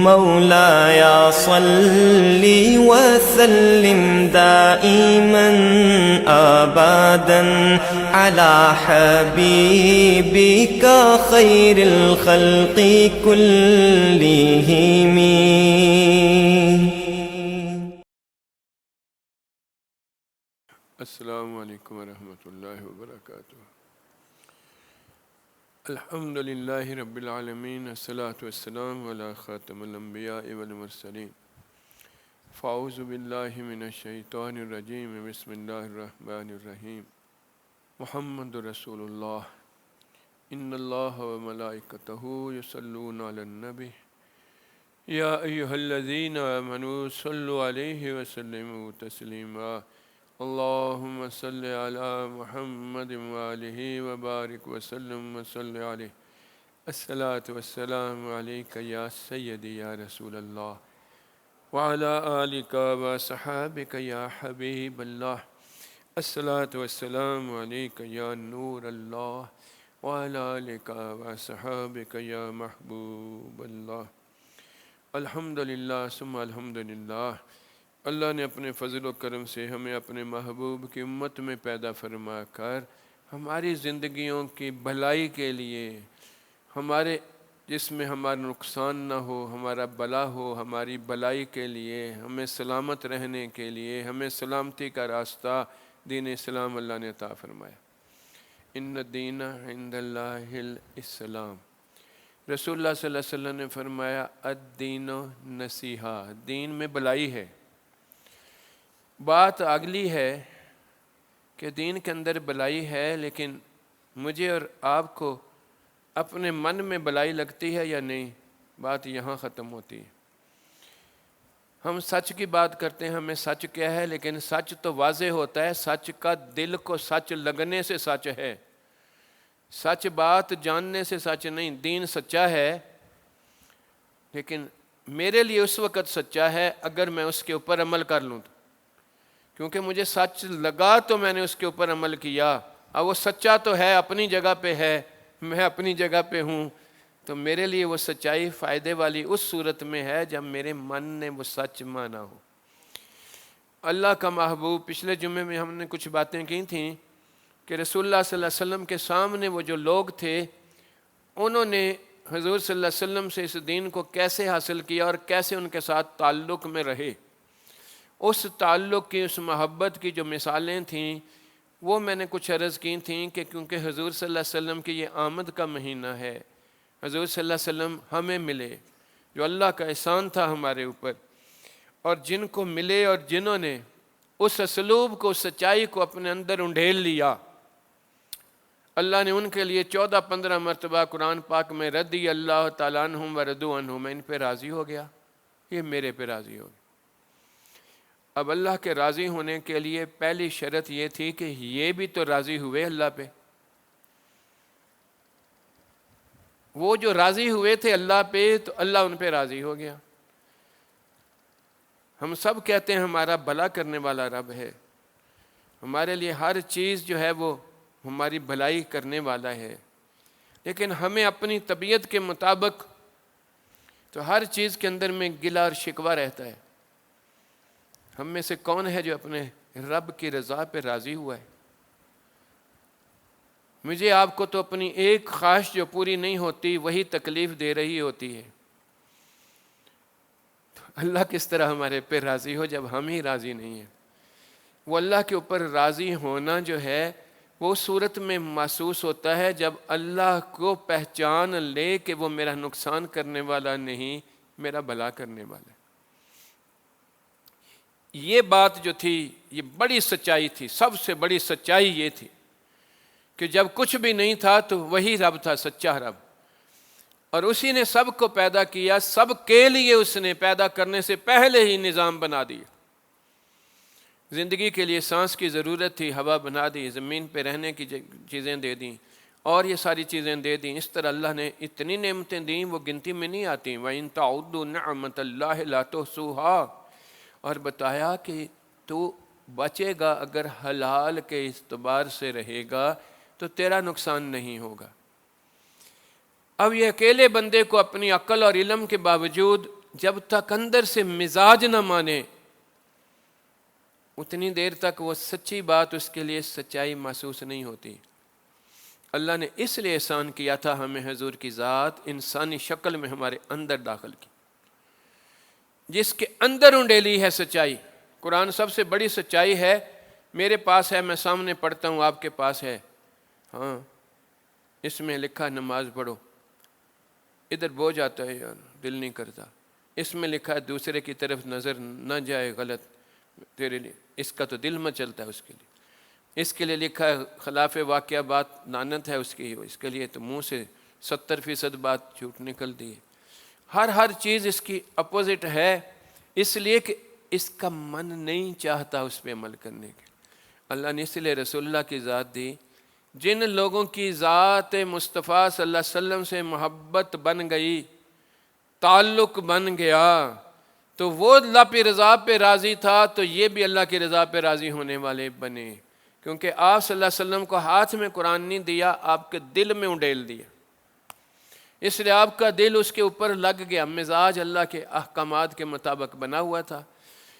مولاي صل وسلم دائما أبدا على حبيبك خير الخلق كلهم. السلام علیکم ورحمۃ اللہ وبرکاتہ. الحمد للہ رب العالمین، الصلاۃ والسلام علی خاتم الانبیاء والمرسلین. فاعوذ باللہ من الشیطان الرجیم، بسم اللہ الرحمن الرحیم. محمد رسول اللہ، ان اللہ وملائکتہ یصلون علی النبی یا ایہا الذین آمنوا صلوا علیہ وسلموا تسلیما. اللہم صل علی محمد وآلہ وبارک وسلم وصل علیہ. الصلاۃ والسلام علیک یا سیدی یا رسول اللہ وعلی آلک وصحابک یا حبیب اللہ. الصلاۃ والسلام علیک یا نور اللہ وعلی آلک وصحابک یا محبوب اللہ. الحمدللہ ثم الحمدللہ. اللہ نے اپنے فضل و کرم سے ہمیں اپنے محبوب کی امت میں پیدا فرما کر ہماری زندگیوں کی بھلائی کے لیے، ہمارے جس میں ہمارا نقصان نہ ہو، ہمارا بلا ہو، ہماری بھلائی کے لیے، ہمیں سلامت رہنے کے لیے، ہمیں سلامتی کا راستہ دین اسلام اللہ نے عطا فرمایا. ان الدین عند اللہ الاسلام. رسول اللہ صلی اللہ علیہ وسلم نے فرمایا الدین نصیحہ، دین میں بھلائی ہے. بات اگلی ہے کہ دین کے اندر بھلائی ہے، لیکن مجھے اور آپ کو اپنے من میں بھلائی لگتی ہے یا نہیں، بات یہاں ختم ہوتی ہے. ہم سچ کی بات کرتے ہیں، ہمیں سچ کیا ہے، لیکن سچ تو واضح ہوتا ہے. سچ کا دل کو سچ لگنے سے سچ ہے، سچ بات جاننے سے سچ نہیں. دین سچا ہے، لیکن میرے لیے اس وقت سچا ہے اگر میں اس کے اوپر عمل کر لوں تو. کیونکہ مجھے سچ لگا تو میں نے اس کے اوپر عمل کیا. اب وہ سچا تو ہے، اپنی جگہ پہ ہے، میں اپنی جگہ پہ ہوں، تو میرے لیے وہ سچائی فائدے والی اس صورت میں ہے جب میرے من نے وہ سچ مانا ہو. اللہ کا محبوب، پچھلے جمعے میں ہم نے کچھ باتیں کی تھیں کہ رسول اللہ صلی اللہ علیہ وسلم کے سامنے وہ جو لوگ تھے، انہوں نے حضور صلی اللہ علیہ وسلم سے اس دین کو کیسے حاصل کیا اور کیسے ان کے ساتھ تعلق میں رہے. اس تعلق کی، اس محبت کی جو مثالیں تھیں وہ میں نے کچھ عرض کی تھیں کہ کیونکہ حضور صلی اللہ علیہ وسلم کی یہ آمد کا مہینہ ہے، حضور صلی اللہ علیہ وسلم ہمیں ملے، جو اللہ کا احسان تھا ہمارے اوپر. اور جن کو ملے اور جنہوں نے اس اسلوب کو، اس سچائی کو اپنے اندر انڈھیل لیا، اللہ نے ان کے لیے 14-15 مرتبہ قرآن پاک میں رضی اللہ تعالیٰ عنہم ورضوا عنہ، میں ان پہ راضی ہو گیا، یہ میرے پہ راضی ہو گیا. اب اللہ کے راضی ہونے کے لیے پہلی شرط یہ تھی کہ یہ بھی تو راضی ہوئے اللہ پہ. وہ جو راضی ہوئے تھے اللہ پہ تو اللہ ان پہ راضی ہو گیا. ہم سب کہتے ہیں ہمارا بھلا کرنے والا رب ہے، ہمارے لیے ہر چیز جو ہے وہ ہماری بھلائی کرنے والا ہے، لیکن ہمیں اپنی طبیعت کے مطابق تو ہر چیز کے اندر میں گلہ اور شکوہ رہتا ہے. ہم میں سے کون ہے جو اپنے رب کی رضا پہ راضی ہوا ہے؟ مجھے آپ کو تو اپنی ایک خواہش جو پوری نہیں ہوتی وہی تکلیف دے رہی ہوتی ہے. تو اللہ کس طرح ہمارے پہ راضی ہو جب ہم ہی راضی نہیں ہیں؟ وہ اللہ کے اوپر راضی ہونا جو ہے وہ صورت میں محسوس ہوتا ہے جب اللہ کو پہچان لے کہ وہ میرا نقصان کرنے والا نہیں، میرا بھلا کرنے والا ہے. یہ بات جو تھی یہ بڑی سچائی تھی. سب سے بڑی سچائی یہ تھی کہ جب کچھ بھی نہیں تھا تو وہی رب تھا، سچا رب، اور اسی نے سب کو پیدا کیا. سب کے لیے اس نے پیدا کرنے سے پہلے ہی نظام بنا دیا. زندگی کے لیے سانس کی ضرورت تھی، ہوا بنا دی. زمین پہ رہنے کی چیزیں دے دیں اور یہ ساری چیزیں دے دیں. اس طرح اللہ نے اتنی نعمتیں دیں وہ گنتی میں نہیں آتی. وَإِن تَعُدُّوا نِعْمَةَ اللَّهِ لَا تُحْصُوهَا. اور بتایا کہ تو بچے گا اگر حلال کے اعتبار سے رہے گا تو تیرا نقصان نہیں ہوگا. اب یہ اکیلے بندے کو اپنی عقل اور علم کے باوجود جب تک اندر سے مزاج نہ مانے اتنی دیر تک وہ سچی بات اس کے لیے سچائی محسوس نہیں ہوتی۔ اللہ نے اس لیے احسان کیا تھا ہمیں حضور کی ذات انسانی شکل میں ہمارے اندر داخل کی، جس کے اندر انڈیلی ہے سچائی۔ قرآن سب سے بڑی سچائی ہے، میرے پاس ہے، میں سامنے پڑھتا ہوں، آپ کے پاس ہے، ہاں اس میں لکھا نماز پڑھو، ادھر بوجھ آتا ہے یار دل نہیں کرتا، اس میں لکھا ہے دوسرے کی طرف نظر نہ جائے غلط تیرے لیے، اس کا تو دل میں چلتا ہے، اس کے لیے اس کے لیے لکھا ہے خلاف واقعہ بات لعنت ہے اس کی، اس کے لیے تو منہ سے 70% بات جھوٹ نکل دی ہے۔ ہر چیز اس کی اپوزٹ ہے، اس لیے کہ اس کا من نہیں چاہتا اس پہ عمل کرنے کے۔ اللہ نے اس لیے رسول اللہ کی ذات دی، جن لوگوں کی ذات مصطفیٰ صلی اللہ علیہ وسلم سے محبت بن گئی، تعلق بن گیا، تو وہ اللہ پہ رضا پہ راضی تھا تو یہ بھی اللہ کی رضا پہ راضی ہونے والے بنے، کیونکہ آپ صلی اللہ علیہ وسلم کو ہاتھ میں قرآن نہیں دیا، آپ کے دل میں انڈیل دیا، اس لیے آپ کا دل اس کے اوپر لگ گیا، مزاج اللہ کے احکامات کے مطابق بنا ہوا تھا۔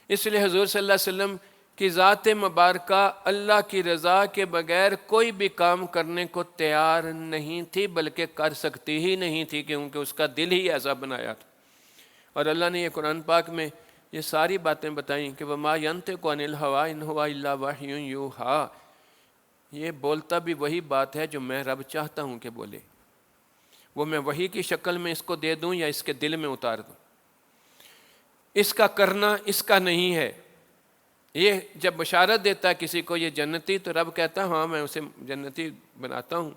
اس لیے حضور صلی اللہ علیہ وسلم کی ذات مبارکہ اللہ کی رضا کے بغیر کوئی بھی کام کرنے کو تیار نہیں تھی، بلکہ کر سکتی ہی نہیں تھی، کیونکہ اس کا دل ہی ایسا بنایا تھا۔ اور اللہ نے یہ قرآن پاک میں یہ ساری باتیں بتائیں کہ وَمَا يَنطِقُ عَنِ الْهَوَىٰ إِنْ هُوَ إِلَّا وَحْيٌ يُوحَىٰ، یہ بولتا بھی وہی بات ہے جو میں رب چاہتا ہوں کہ بولے، وہ میں وحی کی شکل میں اس کو دے دوں یا اس کے دل میں اتار دوں، اس کا کرنا اس کا نہیں ہے۔ یہ جب بشارت دیتا ہے کسی کو یہ جنتی، تو رب کہتا ہے ہاں میں اسے جنتی بناتا ہوں،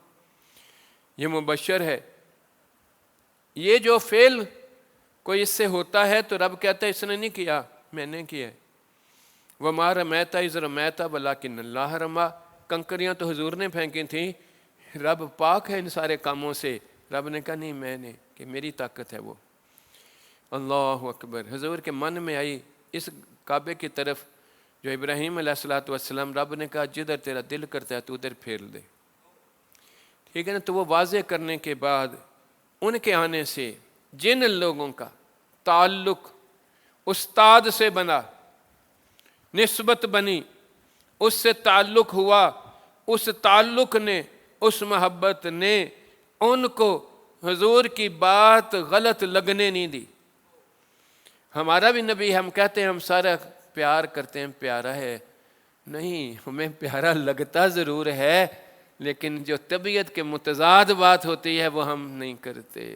یہ مبشر ہے۔ یہ جو فعل کوئی اس سے ہوتا ہے تو رب کہتا ہے اس نے نہیں کیا، میں نے کیا ہے۔ وَمَا رَمَيْتَ إِذْ رَمَيْتَ وَلَٰكِنَّ اللَّهَ رَمَىٰ، کنکریاں تو حضور نے پھینکی تھیں، رب پاک ہے ان سارے کاموں سے، رب نے کہا نہیں میں نے، کہ میری طاقت ہے وہ۔ اللہ اکبر۔ حضور کے من میں آئی اس کعبے کی طرف جو ابراہیم علیہ السلام، رب نے کہا جدھر تیرا دل کرتا ہے تو ادھر پھیر دے، ٹھیک ہے نا۔ تو وہ واضح کرنے کے بعد ان کے آنے سے جن لوگوں کا تعلق استاد سے بنا، نسبت بنی، اس سے تعلق ہوا، اس تعلق نے، اس محبت نے ان کو حضور کی بات غلط لگنے نہیں دی۔ ہمارا بھی نبی، ہم کہتے ہیں ہم سارا پیار کرتے ہیں، پیارا ہے، نہیں، ہمیں پیارا لگتا ضرور ہے، لیکن جو طبیعت کے متضاد بات ہوتی ہے وہ ہم نہیں کرتے۔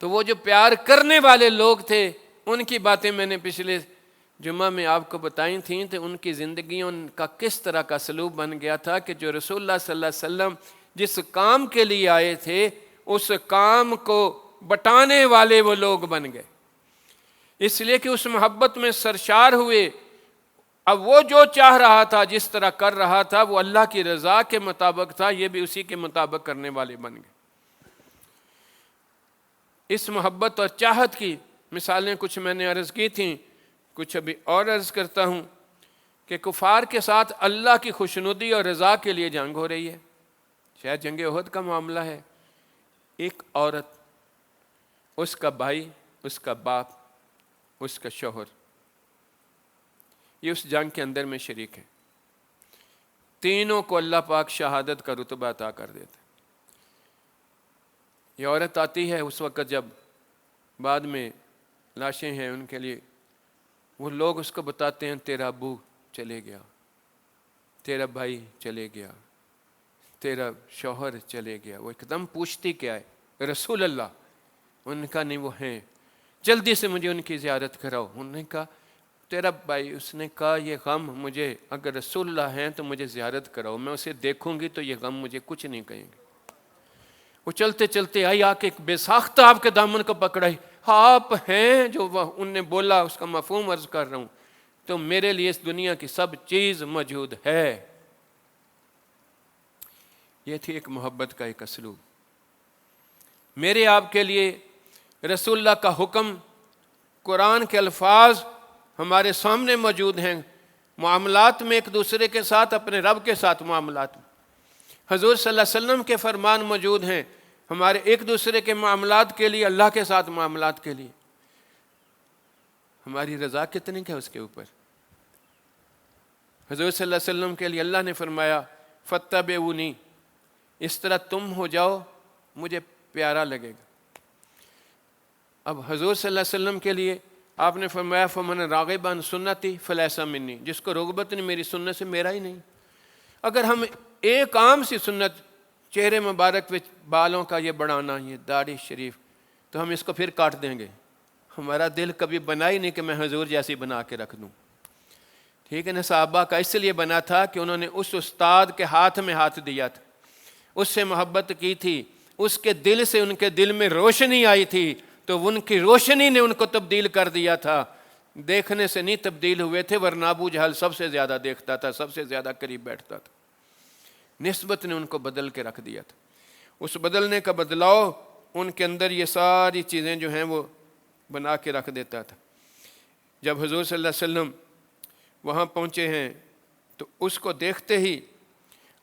تو وہ جو پیار کرنے والے لوگ تھے ان کی باتیں میں نے پچھلے جمعہ میں آپ کو بتائی تھیں، تو ان کی زندگیوں کا کس طرح کا سلوک بن گیا تھا کہ جو رسول اللہ صلی اللہ علیہ وسلم جس کام کے لیے آئے تھے اس کام کو بٹانے والے وہ لوگ بن گئے، اس لیے کہ اس محبت میں سرشار ہوئے۔ اب وہ جو چاہ رہا تھا، جس طرح کر رہا تھا، وہ اللہ کی رضا کے مطابق تھا، یہ بھی اسی کے مطابق کرنے والے بن گئے۔ اس محبت اور چاہت کی مثالیں کچھ میں نے عرض کی تھیں، کچھ ابھی اور عرض کرتا ہوں کہ کفار کے ساتھ اللہ کی خوشنودی اور رضا کے لیے جنگ ہو رہی ہے، شاید جنگ احد کا معاملہ ہے۔ ایک عورت، اس کا بھائی، اس کا باپ، اس کا شوہر، یہ اس جنگ کے اندر میں شریک ہے، تینوں کو اللہ پاک شہادت کا رتبہ عطا کر دیتا ہے۔ یہ عورت آتی ہے اس وقت جب بعد میں لاشیں ہیں ان کے لیے، وہ لوگ اس کو بتاتے ہیں تیرا ابو چلے گیا، تیرا بھائی چلے گیا، تیرا شوہر چلے گیا۔ وہ ایک دم پوچھتی کیا ہے؟ رسول اللہ۔ ان کا نہیں، وہ ہیں، جلدی سے مجھے ان کی زیارت کراؤ۔ انہوں نے کہا تیرا بھائی، اس نے کہا یہ غم مجھے، اگر رسول اللہ ہیں تو مجھے زیارت کراؤ، میں اسے دیکھوں گی تو یہ غم مجھے کچھ نہیں کہیں گے۔ وہ چلتے چلتے آئی، آ کے ایک بے ساختہ آپ کے دامن کو پکڑائی، آپ ہیں جو ان نے بولا، اس کا مفہوم عرض کر رہا ہوں، تو میرے لیے اس دنیا کی سب چیز موجود ہے۔ یہ تھی ایک محبت کا ایک اسلوب۔ میرے آپ کے لیے رسول اللہ کا حکم، قرآن کے الفاظ ہمارے سامنے موجود ہیں، معاملات میں ایک دوسرے کے ساتھ، اپنے رب کے ساتھ معاملات میں حضور صلی اللہ علیہ وسلم کے فرمان موجود ہیں ہمارے ایک دوسرے کے معاملات کے لیے، اللہ کے ساتھ معاملات کے لیے۔ ہماری رضا کتنی ہے اس کے اوپر؟ حضور صلی اللہ علیہ وسلم کے لیے اللہ نے فرمایا فاتبعونی، اس طرح تم ہو جاؤ مجھے پیارا لگے گا۔ اب حضور صلی اللہ علیہ وسلم کے لیے آپ نے فرمایا فمن راغب عن سنتی فلیس منی، جس کو رغبت نہیں میری سنت سے، میرا ہی نہیں۔ اگر ہم ایک عام سی سنت، چہرے مبارک وچ بالوں کا یہ بڑھانا، یہ داڑھی شریف، تو ہم اس کو پھر کاٹ دیں گے۔ ہمارا دل کبھی بنا ہی نہیں کہ میں حضور جیسی بنا کے رکھ دوں، ٹھیک ہے نا۔ صحابہ کا اس لیے بنا تھا کہ انہوں نے اس استاد کے ہاتھ میں ہاتھ دیا تھا، اس سے محبت کی تھی، اس کے دل سے ان کے دل میں روشنی آئی تھی، تو ان کی روشنی نے ان کو تبدیل کر دیا تھا۔ دیکھنے سے نہیں تبدیل ہوئے تھے، ورنہ ابو جہل سب سے زیادہ دیکھتا تھا، سب سے زیادہ قریب بیٹھتا تھا۔ نسبت نے ان کو بدل کے رکھ دیا تھا۔ اس بدلنے کا بدلاؤ ان کے اندر یہ ساری چیزیں جو ہیں وہ بنا کے رکھ دیتا تھا۔ جب حضور صلی اللہ علیہ وسلم وہاں پہنچے ہیں تو اس کو دیکھتے ہی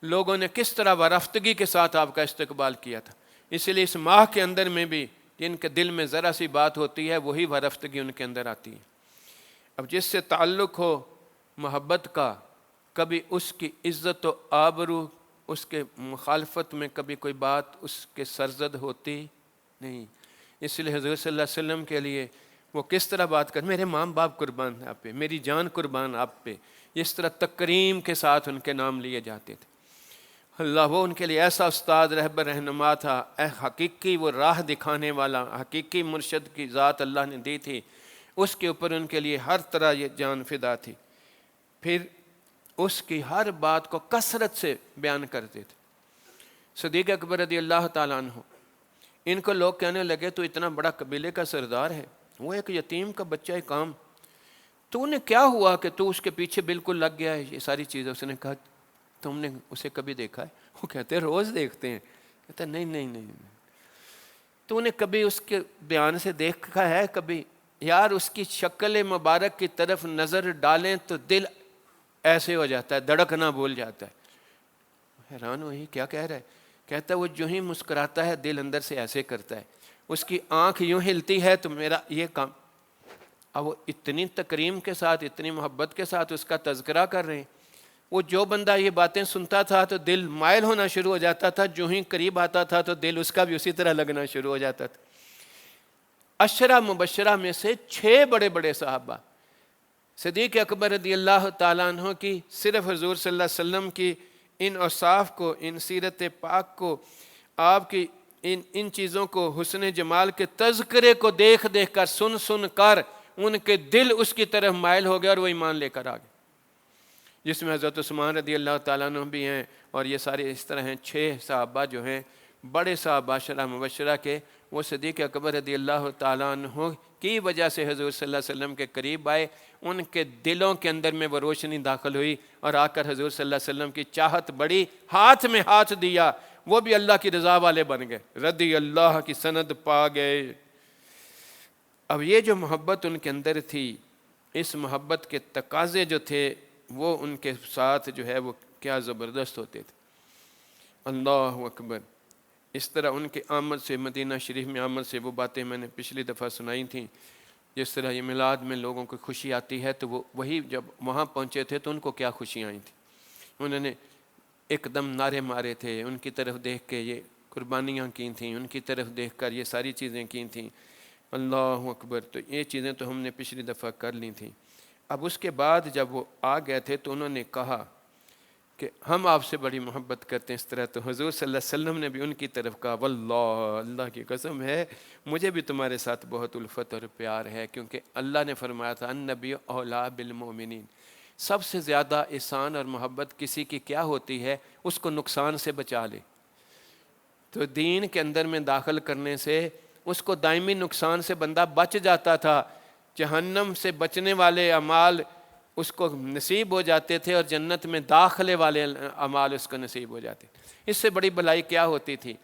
لوگوں نے کس طرح وارفتگی کے ساتھ آپ کا استقبال کیا تھا۔ اس لیے اس ماہ کے اندر میں بھی جن کے دل میں ذرا سی بات ہوتی ہے وہی وارفتگی ان کے اندر آتی ہے۔ اب جس سے تعلق ہو محبت کا، کبھی اس کی عزت و آبرو، اس کے مخالفت میں کبھی کوئی بات اس کے سرزد ہوتی نہیں۔ اس لیے حضور صلی اللہ علیہ وسلم کے لیے وہ کس طرح بات کر، میرے ماں باپ قربان آپ پہ، میری جان قربان آپ پہ، اس طرح تکریم کے ساتھ ان کے نام لیے جاتے تھے۔ اللہ وہ ان کے لیے ایسا استاد رہبر رہنما تھا، حقیقی وہ راہ دکھانے والا، حقیقی مرشد کی ذات اللہ نے دی تھی، اس کے اوپر ان کے لیے ہر طرح یہ جان فدا تھی۔ پھر اس کی ہر بات کو کثرت سے بیان کرتے تھے۔ صدیق اکبر رضی اللہ تعالیٰ عنہ، ان کو لوگ کہنے لگے تو اتنا بڑا قبیلے کا سردار ہے، وہ ایک یتیم کا بچہ ہے کام، تو انہیں کیا ہوا کہ تو اس کے پیچھے بالکل لگ گیا ہے یہ ساری چیزیں؟ اس نے کہا تم نے اسے کبھی دیکھا ہے؟ وہ کہتے ہیں روز دیکھتے ہیں۔ کہتا ہے نہیں، تو نے کبھی اس کے بیان سے دیکھا ہے کبھی؟ یار اس کی شکل مبارک کی طرف نظر ڈالیں تو دل ایسے ہو جاتا ہے، دھڑکنا بھول جاتا ہے۔ حیران ہوئی کیا کہہ رہا ہے؟ کہتا ہے وہ جو ہی مسکراتا ہے دل اندر سے ایسے کرتا ہے، اس کی آنکھ یوں ہلتی ہے تو میرا یہ کام۔ اب وہ اتنی تکریم کے ساتھ، اتنی محبت کے ساتھ اس کا تذکرہ کر رہے ہیں۔ وہ جو بندہ یہ باتیں سنتا تھا تو دل مائل ہونا شروع ہو جاتا تھا، جو ہی قریب آتا تھا تو دل اس کا بھی اسی طرح لگنا شروع ہو جاتا تھا۔ عشرہ مبشرہ میں سے 6 بڑے بڑے صحابہ، صدیق اکبر رضی اللہ تعالیٰ عنہ کی صرف حضور صلی اللہ علیہ وسلم کی ان اوصاف کو، ان سیرت پاک کو، آپ کی ان چیزوں کو، حسن جمال کے تذکرے کو دیکھ دیکھ کر، سن کر ان کے دل اس کی طرف مائل ہو گیا اور وہ ایمان لے کر آ گئے، جس میں حضرت عثمان رضی اللہ تعالیٰ عنہ بھی ہیں، اور یہ سارے اس طرح ہیں 6 صحابہ جو ہیں بڑے صحابہ عشرہ مبشرہ کے، وہ صدیق اکبر رضی اللہ تعالیٰ عنہ کی وجہ سے حضور صلی اللہ علیہ وسلم کے قریب آئے، ان کے دلوں کے اندر میں وہ روشنی داخل ہوئی اور آ کر حضور صلی اللہ علیہ وسلم کی چاہت بڑی، ہاتھ میں ہاتھ دیا، وہ بھی اللہ کی رضا والے بن گئے، رضی اللہ کی سند پا گئے۔ اب یہ جو محبت ان کے اندر تھی، اس محبت کے تقاضے جو تھے وہ ان کے ساتھ جو ہے وہ کیا زبردست ہوتے تھے۔ اللہ اکبر۔ اس طرح ان کے آمد سے، مدینہ شریف میں آمد سے، وہ باتیں میں نے پچھلی دفعہ سنائی تھیں، جس طرح یہ میلاد میں لوگوں کو خوشی آتی ہے، تو وہ وہی جب وہاں پہنچے تھے تو ان کو کیا خوشیاں آئی تھیں۔ انہوں نے ایک دم نعرے مارے تھے، ان کی طرف دیکھ کے یہ قربانیاں کی تھیں، ان کی طرف دیکھ کر یہ ساری چیزیں کی تھیں۔ اللہ اکبر۔ تو یہ چیزیں تو ہم نے پچھلی دفعہ کر لی تھیں۔ اب اس کے بعد جب وہ آ گئے تھے تو انہوں نے کہا کہ ہم آپ سے بڑی محبت کرتے ہیں۔ اس طرح تو حضور صلی اللہ علیہ وسلم نے بھی ان کی طرف کہا واللہ، اللہ کی قسم ہے مجھے بھی تمہارے ساتھ بہت الفت اور پیار ہے، کیونکہ اللہ نے فرمایا تھا النبی اولیٰ بالمؤمنین، سب سے زیادہ احسان اور محبت کسی کی کیا ہوتی ہے؟ اس کو نقصان سے بچا لے۔ تو دین کے اندر میں داخل کرنے سے اس کو دائمی نقصان سے بندہ بچ جاتا تھا، جہنم سے بچنے والے اعمال اس کو نصیب ہو جاتے تھے اور جنت میں داخلے والے اعمال اس کو نصیب ہو جاتے تھے۔ اس سے بڑی بھلائی کیا ہوتی تھی؟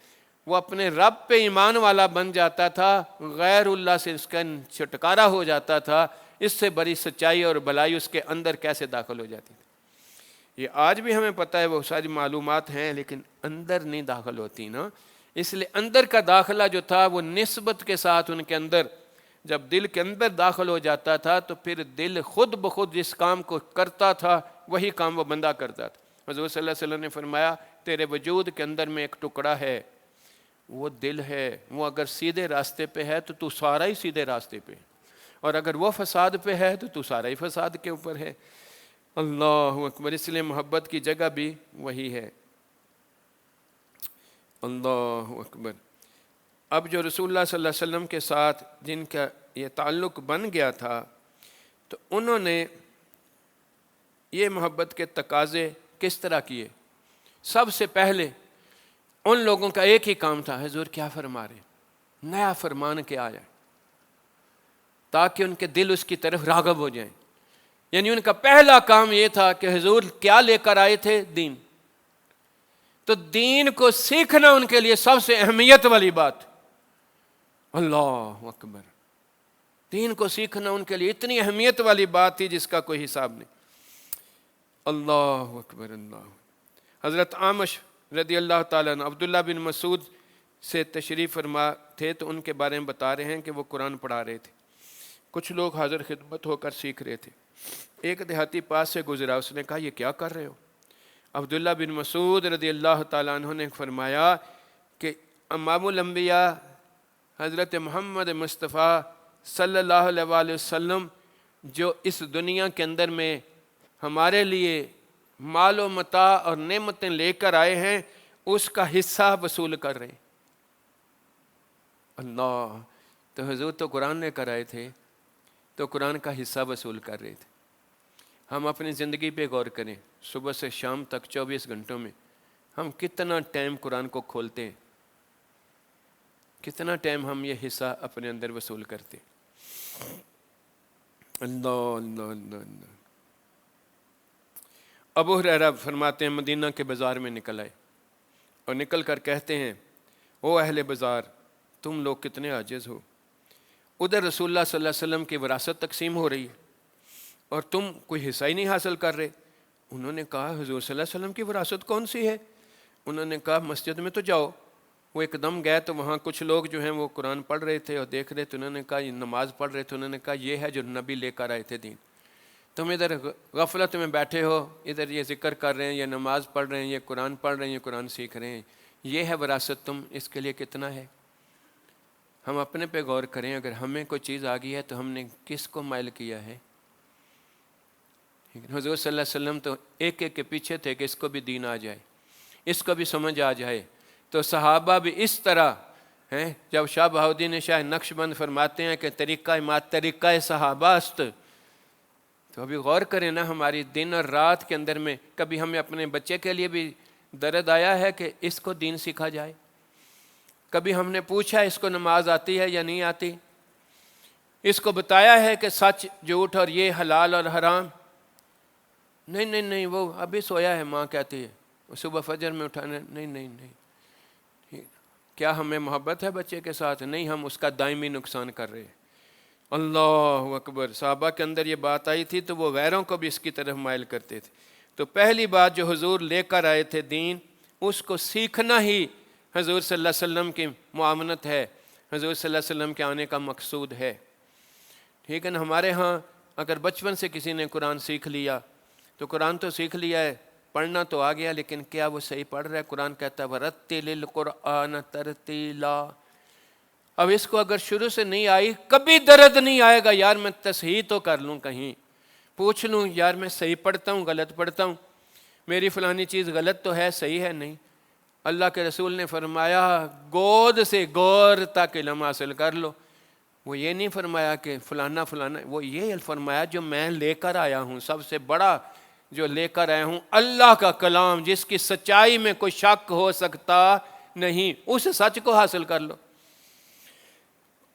وہ اپنے رب پہ ایمان والا بن جاتا تھا، غیر اللہ سے اس کا چھٹکارا ہو جاتا تھا۔ اس سے بڑی سچائی اور بھلائی اس کے اندر کیسے داخل ہو جاتی تھی؟ یہ آج بھی ہمیں پتہ ہے، وہ ساری معلومات ہیں، لیکن اندر نہیں داخل ہوتی نا۔ اس لیے اندر کا داخلہ جو تھا وہ نسبت کے ساتھ ان کے اندر جب دل کے اندر داخل ہو جاتا تھا تو پھر دل خود بخود جس کام کو کرتا تھا وہی کام وہ بندہ کرتا تھا۔ حضور صلی اللہ علیہ وسلم نے فرمایا تیرے وجود کے اندر میں ایک ٹکڑا ہے، وہ دل ہے، وہ اگر سیدھے راستے پہ ہے تو سارا ہی سیدھے راستے پہ، اور اگر وہ فساد پہ ہے تو سارا ہی فساد کے اوپر ہے۔ اللہ اکبر، اس لیے محبت کی جگہ بھی وہی ہے۔ اللہ اکبر۔ اب جو رسول اللہ صلی اللہ علیہ وسلم کے ساتھ جن کا یہ تعلق بن گیا تھا تو انہوں نے یہ محبت کے تقاضے کس طرح کیے؟ سب سے پہلے ان لوگوں کا ایک ہی کام تھا، حضور کیا فرما رہے، نیا فرمان کیا آیا، تاکہ ان کے دل اس کی طرف راغب ہو جائیں۔ یعنی ان کا پہلا کام یہ تھا کہ حضور کیا لے کر آئے تھے؟ دین۔ تو دین کو سیکھنا ان کے لیے سب سے اہمیت والی بات۔ اللہ اکبر، دین کو سیکھنا ان کے لیے اتنی اہمیت والی بات تھی جس کا کوئی حساب نہیں۔ اللہ اکبر اللہ۔ حضرت عامش رضی اللہ تعالیٰ عنہ عبداللہ بن مسعود سے تشریف فرما تھے تو ان کے بارے میں بتا رہے ہیں کہ وہ قرآن پڑھا رہے تھے، کچھ لوگ حاضر خدمت ہو کر سیکھ رہے تھے۔ ایک دیہاتی پاس سے گزرا، اس نے کہا یہ کیا کر رہے ہو؟ عبداللہ بن مسعود رضی اللہ تعالیٰ عنہ نے فرمایا کہ امام الانبیاء حضرت محمد مصطفیٰ صلی اللہ علیہ وآلہ وسلم جو اس دنیا کے اندر میں ہمارے لیے مال و متاع اور نعمتیں لے کر آئے ہیں اس کا حصہ وصول کر رہے ہیں۔ اللہ، تو حضور تو قرآن لے کر آئے تھے تو قرآن کا حصہ وصول کر رہے تھے۔ ہم اپنی زندگی پہ غور کریں، صبح سے شام تک 24 گھنٹوں میں ہم کتنا ٹائم قرآن کو کھولتے ہیں، کتنا ٹائم ہم یہ حصہ اپنے اندر وصول کرتے ہیں۔ اللہ اللہ اللہ اللہ۔ ابو ہریرہ فرماتے ہیں مدینہ کے بازار میں نکل آئے اور نکل کر کہتے ہیں او اہل بازار، تم لوگ کتنے عاجز ہو، ادھر رسول اللہ صلی اللہ علیہ وسلم کی وراثت تقسیم ہو رہی ہے اور تم کوئی حصہ ہی نہیں حاصل کر رہے۔ انہوں نے کہا حضور صلی اللہ علیہ وسلم کی وراثت کون سی ہے؟ انہوں نے کہا مسجد میں تو جاؤ۔ وہ ایک دم گئے تو وہاں کچھ لوگ جو ہیں وہ قرآن پڑھ رہے تھے اور دیکھ رہے تھے، انہوں نے کہا یہ نماز پڑھ رہے تھے، انہوں نے کہا یہ ہے جو نبی لے کر آئے تھے دین، تم ادھر غفلت میں بیٹھے ہو، ادھر یہ ذکر کر رہے ہیں، یہ نماز پڑھ رہے ہیں، یہ قرآن پڑھ رہے ہیں، یہ قرآن سیکھ رہے ہیں، یہ ہے وراثت، تم اس کے لیے کتنا ہے؟ ہم اپنے پہ غور کریں، اگر ہمیں کوئی چیز آ گئی ہے تو ہم نے کس کو مائل کیا ہے؟ حضور صلی اللہ علیہ وسلم تو ایک ایک کے پیچھے تھے کہ اس کو بھی دین آ جائے، اس کو بھی سمجھ آ جائے۔ تو صحابہ بھی اس طرح ہیں، جب شاہ بہاؤالدین شاہ نقشبند فرماتے ہیں کہ طریقہ مات طریقہ صحابہ است، تو ابھی غور کریں نا، ہماری دن اور رات کے اندر میں کبھی ہمیں اپنے بچے کے لیے بھی درد آیا ہے کہ اس کو دین سیکھا جائے؟ کبھی ہم نے پوچھا اس کو نماز آتی ہے یا نہیں آتی؟ اس کو بتایا ہے کہ سچ جھوٹ اور یہ حلال اور حرام؟ نہیں نہیں نہیں، وہ ابھی سویا ہے، ماں کہتی ہے صبح فجر میں اٹھانا، نہیں نہیں نہیں۔ کیا ہمیں محبت ہے بچے کے ساتھ؟ نہیں، ہم اس کا دائمی نقصان کر رہے ہیں۔ اللہ اکبر۔ صحابہ کے اندر یہ بات آئی تھی تو وہ غیروں کو بھی اس کی طرف مائل کرتے تھے۔ تو پہلی بات جو حضور لے کر آئے تھے دین، اس کو سیکھنا ہی حضور صلی اللہ علیہ وسلم کی معاونت ہے، حضور صلی اللہ علیہ وسلم کے آنے کا مقصود ہے۔ ٹھیک ہے نا؟ ہمارے ہاں اگر بچپن سے کسی نے قرآن سیکھ لیا تو قرآن تو سیکھ لیا ہے، پڑھنا تو آ گیا، لیکن کیا وہ صحیح پڑھ رہا ہے؟ قرآن کہتا ہے وَرَتِّلِ الْقُرْآنَ تَرْتِيلًا۔ اب اس کو اگر شروع سے نہیں آئی، کبھی درد نہیں آئے گا یار میں تصحیح تو کر لوں، کہیں پوچھ لوں یار میں صحیح پڑھتا ہوں غلط پڑھتا ہوں، میری فلانی چیز غلط تو ہے صحیح ہے نہیں۔ اللہ کے رسول نے فرمایا گود سے گور تک علم حاصل کر لو۔ وہ یہ نہیں فرمایا کہ فلانا فلانا، وہ یہ فرمایا جو میں لے کر آیا ہوں، سب سے بڑا جو لے کر آیا ہوں اللہ کا کلام، جس کی سچائی میں کوئی شک ہو سکتا نہیں، اس سچ کو حاصل کر لو۔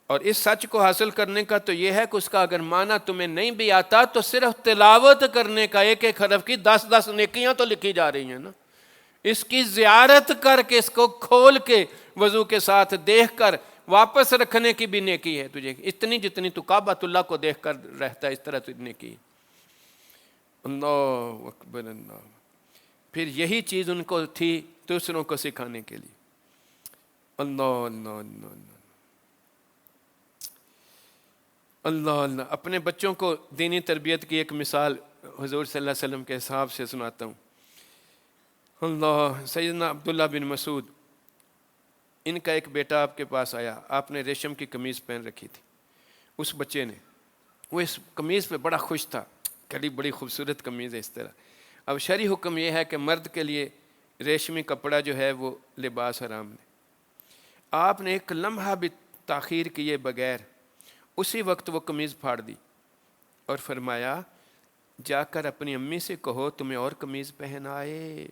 اور اس سچ کو حاصل کرنے کا تو یہ ہے کہ اس کا اگر معنی تمہیں نہیں بھی آتا تو صرف تلاوت کرنے کا ایک ایک حرف کی 10 نیکیاں تو لکھی جا رہی ہیں نا۔ اس کی زیارت کر کے، اس کو کھول کے وضو کے ساتھ دیکھ کر واپس رکھنے کی بھی نیکی ہے تجھے، اتنی جتنی تو کعبۃ اللہ کو دیکھ کر رہتا ہے اس طرح تو نیکی ہے۔ اللہ اکبر اللہ۔ پھر یہی چیز ان کو تھی دوسروں کو سکھانے کے لیے۔ اللہ اللہ اللہ اللہ۔ اللہ اللہ، اپنے بچوں کو دینی تربیت کی ایک مثال حضور صلی اللہ علیہ وسلم کے حساب سے سناتا ہوں۔ اللہ، سیدنا عبداللہ بن مسعود، ان کا ایک بیٹا آپ کے پاس آیا، آپ نے ریشم کی قمیض پہن رکھی تھی۔ اس بچے نے، وہ اس قمیض پہ بڑا خوش تھا، کڑی بڑی خوبصورت قمیض ہے اس طرح۔ اب شرعی حکم یہ ہے کہ مرد کے لیے ریشمی کپڑا جو ہے وہ لباس حرام ہے۔ آپ نے ایک لمحہ بھی تاخیر کیے بغیر اسی وقت وہ قمیض پھاڑ دی اور فرمایا جا کر اپنی امی سے کہو تمہیں اور قمیض پہن آئے۔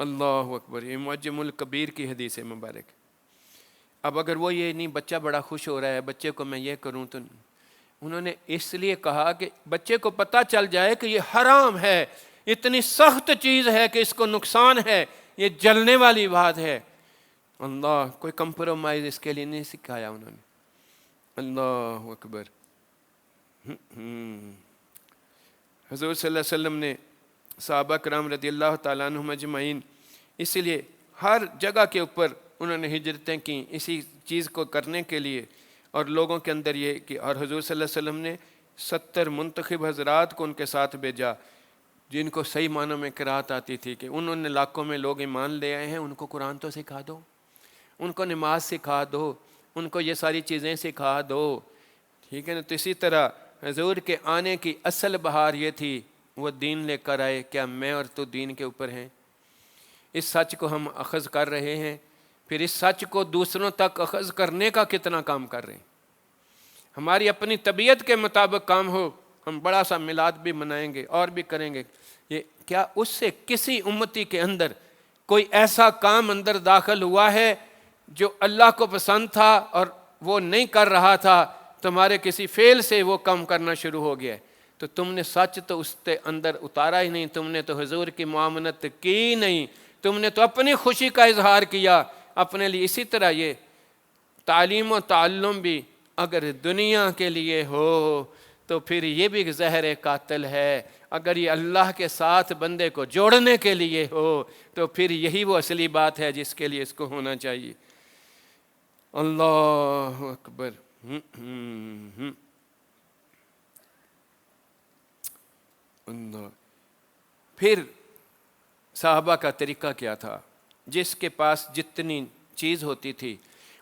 اللہ اکبر، یہ معجم الکبیر کی حدیث مبارک۔ اب اگر وہ یہ نہیں، بچہ بڑا خوش ہو رہا ہے، بچے کو میں یہ کروں، تو انہوں نے اس لیے کہا کہ بچے کو پتہ چل جائے کہ یہ حرام ہے، اتنی سخت چیز ہے کہ اس کو نقصان ہے، یہ جلنے والی بات ہے۔ اللہ، کوئی کمپرومائز اس کے لیے نہیں سکھایا انہوں نے۔ اللہ اکبر۔ حضور صلی اللہ علیہ وسلم نے صحابہ کرام رضی اللہ تعالیٰ عنہم اجمعین، اسی لیے ہر جگہ کے اوپر انہوں نے ہجرتیں کیں اسی چیز کو کرنے کے لیے، اور لوگوں کے اندر یہ کہ، اور حضور صلی اللہ علیہ وسلم نے 70 منتخب حضرات کو ان کے ساتھ بھیجا جن کو صحیح معنوں میں قرات آتی تھی، کہ انہوں نے لاکھوں میں لوگ ایمان لے آئے ہیں، ان کو قرآن تو سکھا دو، ان کو نماز سکھا دو، ان کو یہ ساری چیزیں سکھا دو، ٹھیک ہے نا۔ تو اسی طرح حضور کے آنے کی اصل بہار یہ تھی، وہ دین لے کر آئے۔ کیا میں اور تو دین کے اوپر ہیں؟ اس سچ کو ہم اخذ کر رہے ہیں، پھر اس سچ کو دوسروں تک اخذ کرنے کا کتنا کام کر رہے ہیں؟ ہماری اپنی طبیعت کے مطابق کام ہو، ہم بڑا سا میلاد بھی منائیں گے اور بھی کریں گے، یہ کیا اس سے کسی امتی کے اندر کوئی ایسا کام اندر داخل ہوا ہے جو اللہ کو پسند تھا اور وہ نہیں کر رہا تھا، تمہارے کسی فعل سے وہ کام کرنا شروع ہو گیا ہے، تو تم نے سچ تو اس کے اندر اتارا ہی نہیں، تم نے تو حضور کی معاملت کی نہیں، تم نے تو اپنی خوشی کا اظہار کیا اپنے لیے۔ اسی طرح یہ تعلیم و تعلم بھی اگر دنیا کے لیے ہو تو پھر یہ بھی زہر قاتل ہے، اگر یہ اللہ کے ساتھ بندے کو جوڑنے کے لیے ہو تو پھر یہی وہ اصلی بات ہے جس کے لیے اس کو ہونا چاہیے۔ اللہ اکبر۔ اللہ، پھر صحابہ کا طریقہ کیا تھا؟ جس کے پاس جتنی چیز ہوتی تھی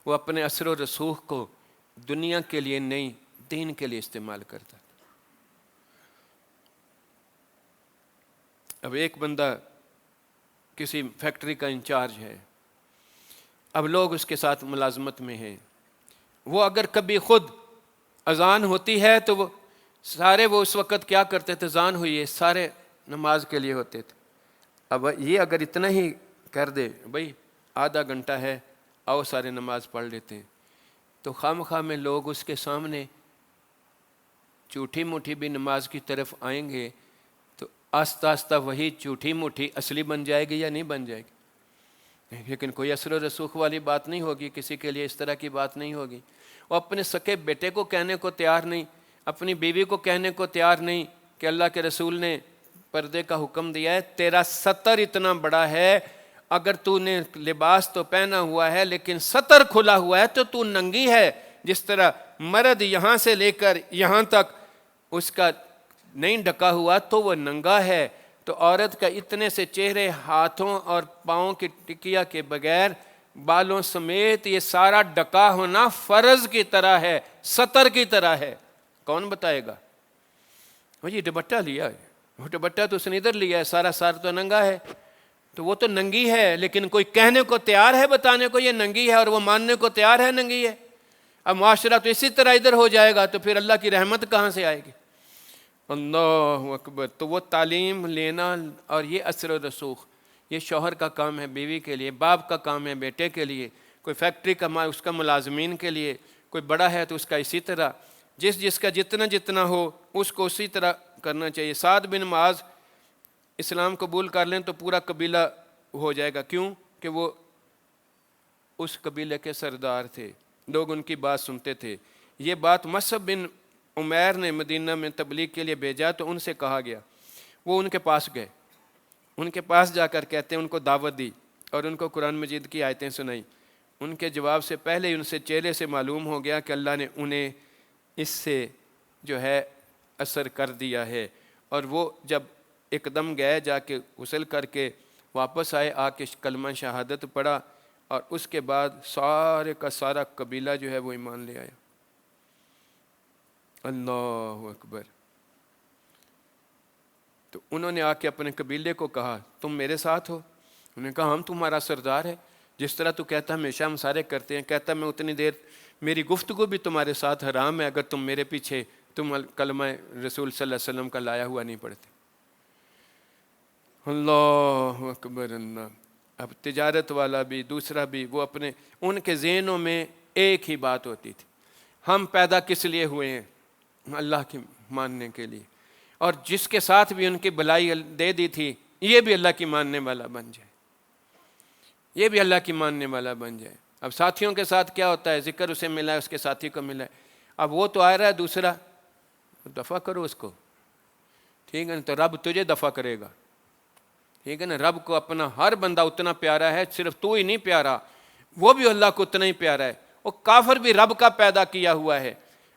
وہ اپنے اثر و رسوخ کو دنیا کے لیے نہیں، دین کے لیے استعمال کرتا تھا۔ اب ایک بندہ کسی فیکٹری کا انچارج ہے، اب لوگ اس کے ساتھ ملازمت میں ہیں، وہ اگر کبھی خود اذان ہوتی ہے تو وہ سارے، وہ اس وقت کیا کرتے تھے، اذان ہوئی ہے، سارے نماز کے لیے ہوتے تھے۔ اب یہ اگر اتنا ہی کر دے، بھائی آدھا گھنٹہ ہے، آؤ سارے نماز پڑھ لیتے ہیں، تو خواہ میں لوگ اس کے سامنے جھوٹی موٹی بھی نماز کی طرف آئیں گے تو آہستہ آہستہ وہی جھوٹی موٹی اصلی بن جائے گی یا نہیں بن جائے گی؟ لیکن کوئی اثر و رسوخ والی بات نہیں ہوگی، کسی کے لیے اس طرح کی بات نہیں ہوگی۔ وہ اپنے سکے بیٹے کو کہنے کو تیار نہیں، اپنی بیوی کو کہنے کو تیار نہیں کہ اللہ کے رسول نے پردے کا حکم دیا ہے، تیرا سطر اتنا بڑا ہے، اگر تو نے لباس تو پہنا ہوا ہے لیکن سطر کھلا ہوا ہے تو تو ننگی ہے۔ جس طرح مرد یہاں سے لے کر یہاں تک اس کا نہیں ڈھکا ہوا تو وہ ننگا ہے، تو عورت کا اتنے سے چہرے، ہاتھوں اور پاؤں کی ٹکیا کے بغیر بالوں سمیت یہ سارا ڈھکا ہونا فرض کی طرح ہے، سطر کی طرح ہے۔ کون بتائے گا؟ وہ یہ دوپٹہ لیا ہے، وہ دوپٹہ تو اس نے ادھر لیا ہے، سارا سار تو ننگا ہے، تو وہ تو ننگی ہے، لیکن کوئی کہنے کو تیار ہے بتانے کو یہ ننگی ہے، اور وہ ماننے کو تیار ہے ننگی ہے۔ اب معاشرہ تو اسی طرح ادھر ہو جائے گا تو پھر اللہ کی رحمت کہاں سے آئے گی؟ اللہ اکبر۔ تو وہ تعلیم لینا اور یہ اثر و رسوخ، یہ شوہر کا کام ہے بیوی کے لیے، باپ کا کام ہے بیٹے کے لیے، کوئی فیکٹری کا اس کا ملازمین کے لیے، کوئی بڑا ہے تو اس کا اسی طرح، جس کا جتنا ہو اس کو اسی طرح کرنا چاہیے۔ سعد بن معاذ اسلام قبول کر لیں تو پورا قبیلہ ہو جائے گا، کیوں کہ وہ اس قبیلے کے سردار تھے، لوگ ان کی بات سنتے تھے۔ یہ بات مصعب بن عمیر نے مدینہ میں تبلیغ کے لیے بھیجا تو ان سے کہا گیا، وہ ان کے پاس گئے، ان کے پاس جا کر کہتے ہیں ان کو دعوت دی اور ان کو قرآن مجید کی آیتیں سنائی۔ ان کے جواب سے پہلے ہی ان سے چہرے سے معلوم ہو گیا کہ اللہ نے انہیں اس سے جو ہے اثر کر دیا ہے۔ اور وہ جب ایک دم گئے، جا کے غسل کر کے واپس آئے، آ کے کلمہ شہادت پڑھا، اور اس کے بعد سارے کا سارا قبیلہ جو ہے وہ ایمان لے آیا۔ اللہ اکبر۔ تو انہوں نے آ کے اپنے قبیلے کو کہا تم میرے ساتھ ہو؟ انہوں نے کہا ہم تمہارا سردار ہے، جس طرح تو کہتا ہمیشہ ہم سارے کرتے ہیں، کہتا میں اتنی دیر میری گفتگو بھی تمہارے ساتھ حرام ہے اگر تم میرے پیچھے تم کلمہ رسول صلی اللہ علیہ وسلم کا لایا ہوا نہیں پڑھتے۔ اللہ اکبر اللہ۔ اب تجارت والا بھی دوسرا بھی وہ اپنے ان کے ذہنوں میں ایک ہی بات ہوتی تھی، ہم پیدا کس لیے ہوئے ہیں؟ اللہ کے ماننے کے لیے، اور جس کے ساتھ بھی ان کی بلائی دے دی تھی یہ بھی اللہ کی ماننے والا بن جائے، یہ بھی اللہ کی ماننے والا بن جائے۔ اب ساتھیوں کے ساتھ کیا ہوتا ہے، ذکر اسے ملا ہے، اس کے ساتھی کو ملا ہے، اب وہ تو آ رہا ہے دوسرا، دفع کرو اس کو، ٹھیک ہے نا؟ تو رب تجھے دفع کرے گا، ٹھیک ہے نا؟ رب کو اپنا ہر بندہ اتنا پیارا ہے، صرف تو ہی نہیں پیارا، وہ بھی اللہ کو اتنا ہی پیارا ہے۔ وہ کافر بھی رب کا پیدا کیا ہوا ہے،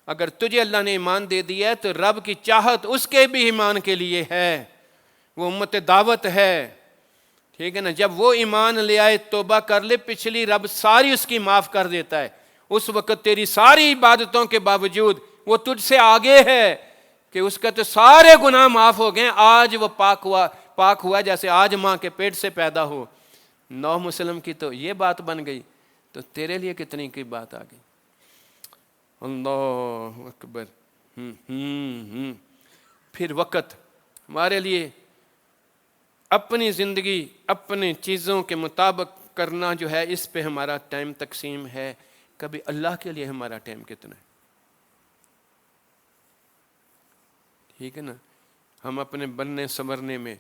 اگر تجھے اللہ نے ایمان دے دیا ہے تو رب کی چاہت اس کے بھی ایمان کے لیے ہے، وہ امت دعوت ہے، ٹھیک ہے نا؟ جب وہ ایمان لے آئے، توبہ کر لے، پچھلی رب ساری اس کی معاف کر دیتا ہے۔ اس وقت تیری ساری عبادتوں کے باوجود وہ تجھ سے آگے ہے کہ اس کا تو سارے گناہ معاف ہو گئے، آج وہ پاک ہوا جیسے آج ماں کے پیٹ سے پیدا ہو۔ نوح مسلم کی تو یہ بات بن گئی، تو تیرے لیے کتنی کی بات آ گئی۔ اللہ اکبر۔ پھر وقت ہمارے لیے اپنی زندگی اپنی چیزوں کے مطابق کرنا جو ہے، اس پہ ہمارا ٹائم تقسیم ہے۔ کبھی اللہ کے لیے ہمارا ٹائم کتنا ہے؟ ٹھیک ہے نا؟ ہم اپنے بننے سنورنے میں،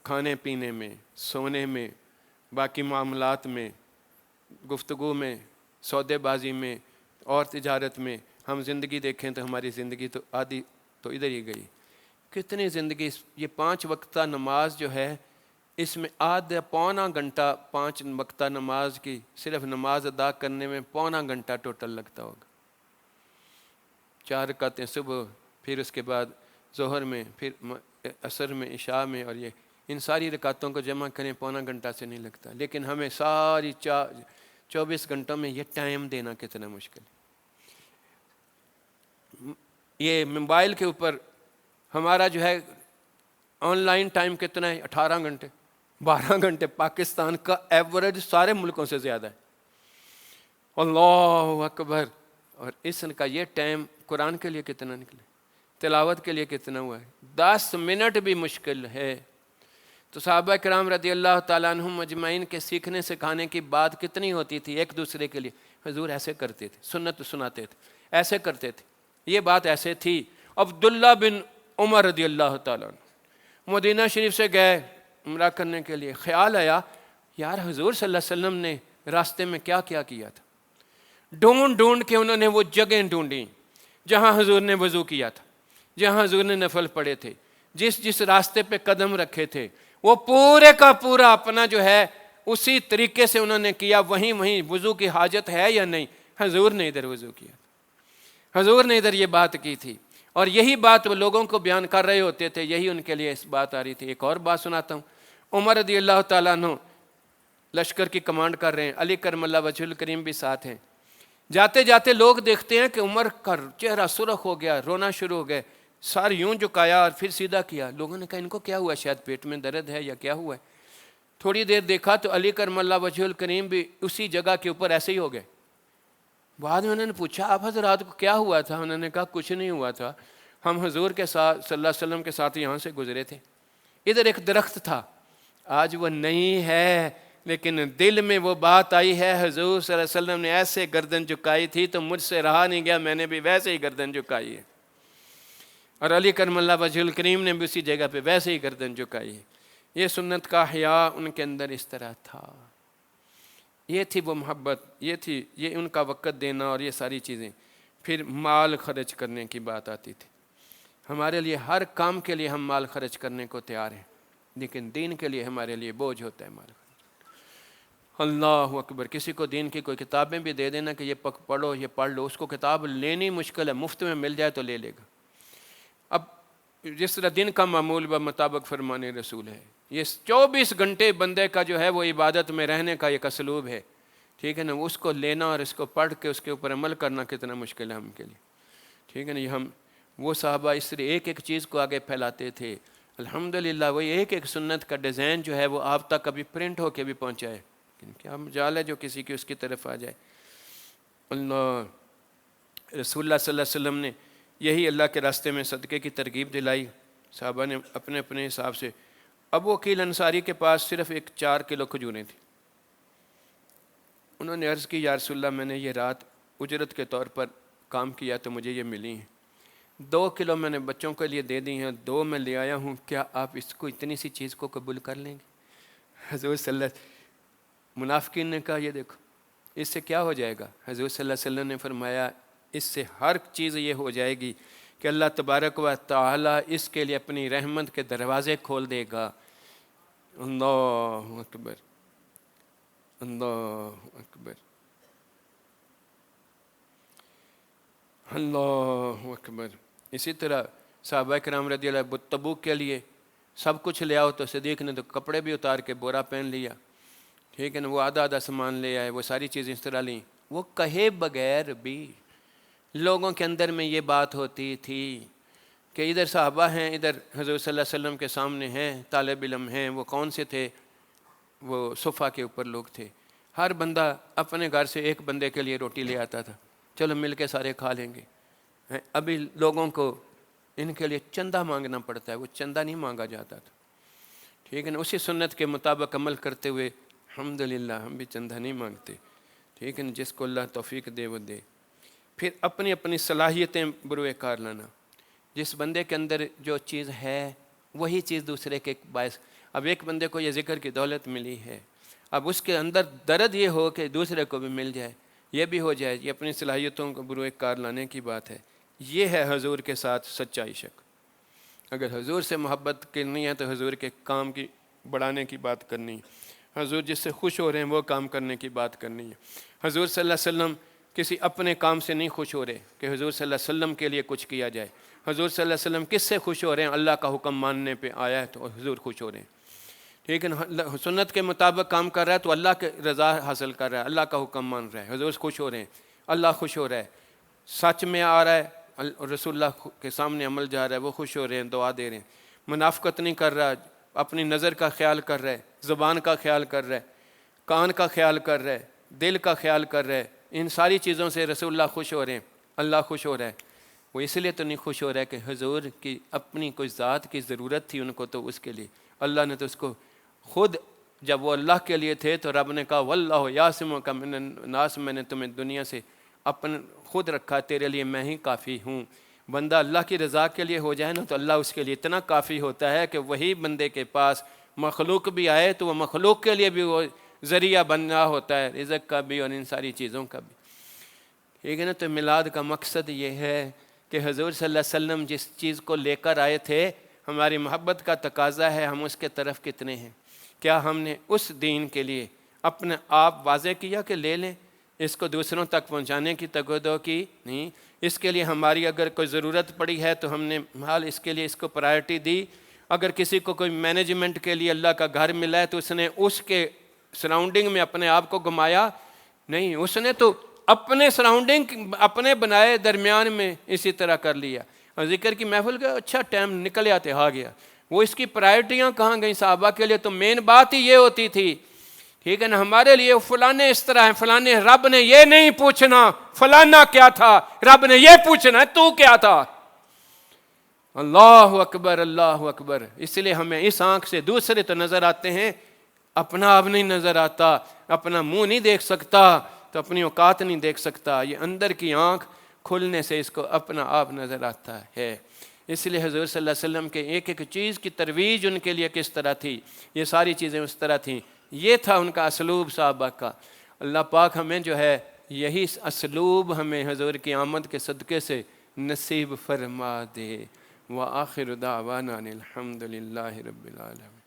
کھانے پینے میں، سونے میں، باقی معاملات میں، گفتگو میں، سودے بازی میں اور تجارت میں، ہم زندگی دیکھیں تو ہماری زندگی تو آدھی تو ادھر ہی گئی۔ کتنی زندگی، یہ 5 وقتہ نماز جو ہے، اس میں آدھا پونا گھنٹہ 5 وقتہ نماز کی صرف نماز ادا کرنے میں پونا گھنٹہ ٹوٹل لگتا ہوگا۔ 4 رکعتیں صبح، پھر اس کے بعد ظہر میں، پھر عصر میں، عشاء میں، اور یہ ان ساری رکعتوں کو جمع کریں پونا گھنٹہ سے نہیں لگتا، لیکن ہمیں ساری 24 گھنٹوں میں یہ ٹائم دینا کتنا مشکل ہے۔ یہ موبائل کے اوپر ہمارا جو ہے آن لائن ٹائم کتنا ہے؟ 18 گھنٹے، 12 گھنٹے پاکستان کا ایوریج سارے ملکوں سے زیادہ ہے۔ اللہ اکبر۔ اور اس کا یہ ٹائم قرآن کے لیے کتنا نکلے، تلاوت کے لیے کتنا ہوا ہے؟ 10 منٹ بھی مشکل ہے۔ تو صحابہ کرام رضی اللہ تعالیٰ عنہم اجمعین کے سیکھنے سکھانے کی بات کتنی ہوتی تھی ایک دوسرے کے لیے؟ حضور ایسے کرتے تھے، سنت سناتے تھے، ایسے کرتے تھے، یہ بات ایسے تھی۔ عبداللہ بن عمر رضی اللہ تعالیٰ عنہ مدینہ شریف سے گئے عمرہ کرنے کے لیے، خیال آیا یار حضور صلی اللہ علیہ وسلم نے راستے میں کیا کیا کیا تھا۔ ڈھونڈ کے انہوں نے وہ جگہیں ڈھونڈیں جہاں حضور نے وضو کیا تھا، جہاں حضور نے نفل پڑھے تھے، جس راستے پہ قدم رکھے تھے، وہ پورے کا پورا اپنا جو ہے اسی طریقے سے انہوں نے کیا۔ وہیں وضو کی حاجت ہے یا نہیں؟ حضور نے ادھر وضو کیا، حضور نے ادھر یہ بات کی تھی، اور یہی بات وہ لوگوں کو بیان کر رہے ہوتے تھے، یہی ان کے لیے اس بات آ رہی تھی۔ ایک اور بات سناتا ہوں۔ عمر رضی اللہ تعالیٰ عنہ لشکر کی کمانڈ کر رہے ہیں، علی کرم اللہ وجہ الکریم بھی ساتھ ہیں۔ جاتے جاتے لوگ دیکھتے ہیں کہ عمر کا چہرہ سرخ ہو گیا، رونا شروع ہو گئے، سر یوں جھکایا اور پھر سیدھا کیا۔ لوگوں نے کہا ان کو کیا ہوا، شاید پیٹ میں درد ہے یا کیا ہوا ہے۔ تھوڑی دیر دیکھا تو علی کرم اللہ وجہ الکریم بھی اسی جگہ کے اوپر ایسے ہی ہو گئے۔ بعد میں انہوں نے پوچھا آپ حضرات کو کیا ہوا تھا؟ انہوں نے کہا کچھ نہیں ہوا تھا، ہم حضور کے ساتھ صلی اللہ علیہ وسلم کے ساتھ یہاں سے گزرے تھے، ادھر ایک درخت تھا، آج وہ نہیں ہے، لیکن دل میں وہ بات آئی ہے، حضور صلی اللہ علیہ وسلم نے ایسے گردن جھکائی تھی تو مجھ سے رہا نہیں گیا، میں نے بھی ویسے ہی گردن جھکائی ہے، اور علی کرم اللہ وجہ الکریم نے بھی اسی جگہ پہ ویسے ہی گردن جھکائی ہے۔ یہ سنت کا حیا ان کے اندر اس طرح تھا، یہ تھی وہ محبت، یہ تھی یہ ان کا وقت دینا اور یہ ساری چیزیں۔ پھر مال خرچ کرنے کی بات آتی تھی۔ ہمارے لیے ہر کام کے لیے ہم مال خرچ کرنے کو تیار ہیں، لیکن دین کے لیے ہمارے لیے بوجھ ہوتا ہے مال خرچ۔ اللہ اکبر. کسی کو دین کی کوئی کتابیں بھی دے دینا کہ یہ پڑھو یہ پڑھ لو، اس کو کتاب لینی مشکل ہے، مفت میں مل جائے تو لے لے گا. اب جس طرح دن کا معمول و مطابق فرمان رسول ہے، یہ 24 گھنٹے بندے کا جو ہے وہ عبادت میں رہنے کا ایک اسلوب ہے، ٹھیک ہے نا. اس کو لینا اور اس کو پڑھ کے اس کے اوپر عمل کرنا کتنا مشکل ہے ہم کے لیے، ٹھیک ہے نا. یہ ہم وہ صحابہ اس طرح ایک ایک چیز کو آگے پھیلاتے تھے. الحمدللہ وہی ایک ایک سنت کا ڈیزائن جو ہے وہ آپ تک کبھی پرنٹ ہو کے بھی پہنچائے. کیا مجال ہے جو کسی کی اس کی طرف آ جائے. اللہ رسول اللہ صلی اللہ علیہ وسلم نے یہی اللہ کے راستے میں صدقے کی ترغیب دلائی. صحابہ نے اپنے اپنے حساب سے. ابو عقیل انصاری کے پاس صرف 4 کلو کھجوریں تھیں. انہوں نے عرض کی یا رسول اللہ میں نے یہ رات اجرت کے طور پر کام کیا تو مجھے یہ ملی ہیں. 2 کلو میں نے بچوں کے لیے دے دی ہیں، 2 میں لے آیا ہوں، کیا آپ اس کو اتنی سی چیز کو قبول کر لیں گے؟ حضور صلی اللہ علیہ وسلم منافقین نے کہا یہ دیکھو اس سے کیا ہو جائے گا. حضور صلی اللہ علیہ وسلم نے فرمایا اس سے ہر چیز یہ ہو جائے گی کہ اللہ تبارک و تعالی اس کے لیے اپنی رحمت کے دروازے کھول دے گا. اللہ اکبر اللہ اکبر اللہ اکبر. اسی طرح صحابہ کرام رضی اللہ تبوک کے لیے سب کچھ لے آؤ تو صدیق نے تو کپڑے بھی اتار کے بورا پہن لیا، ٹھیک ہے نا. وہ آدھا آدھا سامان لے آئے، وہ ساری چیزیں اس طرح لیں. وہ کہے بغیر بھی لوگوں کے اندر میں یہ بات ہوتی تھی کہ ادھر صحابہ ہیں، ادھر حضور صلی اللہ علیہ وسلم کے سامنے ہیں طالب علم ہیں. وہ کون سے تھے؟ وہ صفہ کے اوپر لوگ تھے. ہر بندہ اپنے گھر سے ایک بندے کے لیے روٹی لے آتا تھا، چلو مل کے سارے کھا لیں گے. ابھی لوگوں کو ان کے لیے چندہ مانگنا پڑتا ہے، وہ چندہ نہیں مانگا جاتا تھا، ٹھیک ہے نا. اسی سنت کے مطابق عمل کرتے ہوئے الحمدللہ ہم بھی چندہ نہیں مانگتے، ٹھیک ہے نا. جس کو اللہ توفیق دے وہ دے. پھر اپنی اپنی صلاحیتیں بروئے کار لانا. جس بندے کے اندر جو چیز ہے وہی چیز دوسرے کے باعث. اب ایک بندے کو یہ ذکر کی دولت ملی ہے، اب اس کے اندر درد یہ ہو کہ دوسرے کو بھی مل جائے، یہ بھی ہو جائے. یہ اپنی صلاحیتوں کو بروئے کار لانے کی بات ہے. یہ ہے حضور کے ساتھ سچا عشق. اگر حضور سے محبت کرنی ہے تو حضور کے کام کی بڑھانے کی بات کرنی ہے. حضور جس سے خوش ہو رہے ہیں وہ کام کرنے کی بات کرنی ہے. حضور صلی اللہ علیہ وسلم کسی اپنے کام سے نہیں خوش ہو رہے کہ حضور صلی اللہ علیہ وسلم کے لیے کچھ کیا جائے. حضور صلی اللہ علیہ وسلم کس سے خوش ہو رہے ہیں؟ اللہ کا حکم ماننے پہ آیا ہے تو حضور خوش ہو رہے ہیں، ٹھیک ہے. سنت کے مطابق کام کر رہا ہے تو اللہ کے رضا حاصل کر رہا ہے، اللہ کا حکم مان رہا ہے، حضور خوش ہو رہے ہیں، اللہ خوش ہو رہا ہے. سچ میں آ رہا ہے رسول اللہ کے سامنے عمل جا رہا ہے، وہ خوش ہو رہے ہیں، دعا دے رہے ہیں. منافقت نہیں کر رہا، اپنی نظر کا خیال کر رہا ہے، زبان کا خیال کر رہا ہے، کان کا خیال کر رہا ہے، دل کا خیال کر رہا ہے. ان ساری چیزوں سے رسول اللہ خوش ہو رہے ہیں، اللہ خوش ہو رہا ہے. وہ اس لیے تو نہیں خوش ہو رہا ہے کہ حضور کی اپنی کوئی ذات کی ضرورت تھی ان کو، تو اس کے لیے اللہ نے تو اس کو خود، جب وہ اللہ کے لیے تھے تو رب نے کہا واللہ یعصمک من الناس، میں نے تمہیں دنیا سے اپن خود رکھا، تیرے لیے میں ہی کافی ہوں. بندہ اللہ کی رضا کے لیے ہو جائے نا تو اللہ اس کے لیے اتنا کافی ہوتا ہے کہ وہی بندے کے پاس مخلوق بھی آئے تو وہ مخلوق کے لیے بھی وہ ذریعہ بننا ہوتا ہے، رزق کا بھی اور ان ساری چیزوں کا بھی، ٹھیک ہے نا. تو میلاد کا مقصد یہ ہے کہ حضور صلی اللہ علیہ وسلم جس چیز کو لے کر آئے تھے، ہماری محبت کا تقاضا ہے ہم اس کے طرف کتنے ہیں. کیا ہم نے اس دین کے لیے اپنے آپ واضح کیا کہ لے لیں، اس کو دوسروں تک پہنچانے کی تگودو کی نہیں. اس کے لیے ہماری اگر کوئی ضرورت پڑی ہے تو ہم نے حال اس کے لیے اس کو پرائرٹی دی. اگر کسی کو کوئی مینجمنٹ کے لیے اللہ کا گھر ملا ہے تو اس نے اس کے سراؤنڈنگ میں اپنے آپ کو گمایا نہیں، اس نے تو اپنے سراؤنڈنگ اپنے بنائے درمیان میں اسی طرح کر لیا. اور ذکر کی محفل کا اچھا ٹائم نکل آتے آ گیا. وہ اس کی پرائرٹیاں کہاں گئیں؟ صحابہ کے لیے تو مین بات ہی یہ ہوتی تھی، ٹھیک ہے نا. ہمارے لیے فلانے اس طرح ہیں، فلانے، رب نے یہ نہیں پوچھنا فلانا کیا تھا، رب نے یہ پوچھنا ہے تو کیا تھا. اللہ اکبر اللہ اکبر. اس لیے ہمیں اس آنکھ سے دوسرے تو نظر آتے ہیں، اپنا آپ نہیں نظر آتا. اپنا منہ نہیں دیکھ سکتا تو اپنی اوقات نہیں دیکھ سکتا. یہ اندر کی آنکھ کھلنے سے اس کو اپنا آپ نظر آتا ہے. اس لیے حضور صلی اللہ علیہ وسلم کے ایک ایک چیز کی ترویج ان کے لیے کس طرح تھی، یہ ساری چیزیں اس طرح تھیں. یہ تھا ان کا اسلوب صحابہ کا. اللہ پاک ہمیں جو ہے یہی اسلوب ہمیں حضور کی آمد کے صدقے سے نصیب فرما دے. وآخر دعوانا الحمد للہ رب العالمین.